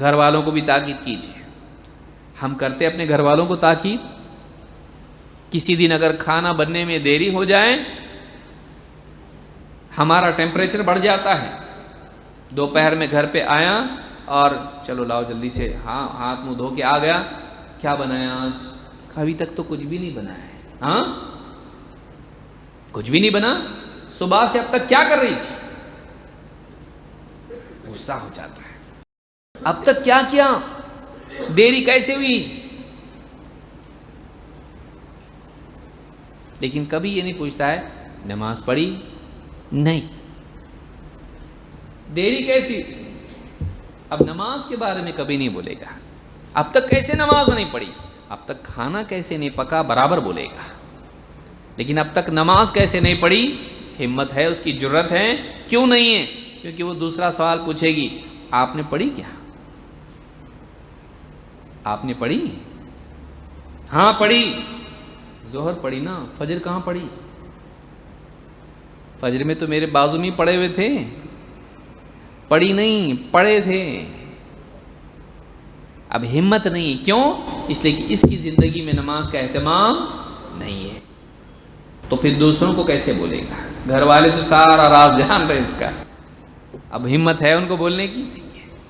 گھر والوں کو بھی تاکید کیجیے. ہم کرتے اپنے گھر والوں کو تاکید. کسی دن اگر کھانا بننے میں دیری ہو جائے, ہمارا ٹیمپریچر بڑھ جاتا ہے, دوپہر میں گھر پہ آیا اور چلو لاؤ جلدی سے ہاتھ منہ دھو کے آ گیا, کیا بنایا آج؟ ابھی تک تو کچھ بھی نہیں بنا ہے. ہاں کچھ بھی نہیں بنا, صبح سے اب تک کیا کر رہی تھی؟ غصہ ہو جاتا ہے. اب تک کیا کیا؟ دیری کیسے ہوئی؟ لیکن کبھی یہ نہیں پوچھتا ہے نماز پڑھی نہیں, دیری کیسی؟ اب نماز کے بارے میں کبھی نہیں بولے گا. اب تک کیسے نماز نہیں پڑھی؟ اب تک کھانا کیسے نہیں پکا برابر بولے گا. لیکن اب تک نماز کیسے نہیں پڑھی, ہمت ہے, اس کی جرت ہے. کیوں نہیں ہے؟ کیونکہ وہ دوسرا سوال پوچھے گی, آپ نے پڑھی کیا؟ آپ نے پڑھی؟ ہاں پڑھی. ظہر پڑھی نا, فجر کہاں پڑھی؟ فجر میں تو میرے بازو میں پڑے ہوئے تھے, پڑھی نہیں, پڑھے تھے. اب ہمت نہیں. کیوں؟ اس لیے کہ اس کی زندگی میں نماز کا اہتمام نہیں ہے. تو پھر دوسروں کو کیسے بولے گا؟ گھر والے تو سارا راز جان رہے اس کا. اب ہمت ہے ان کو بولنے کی؟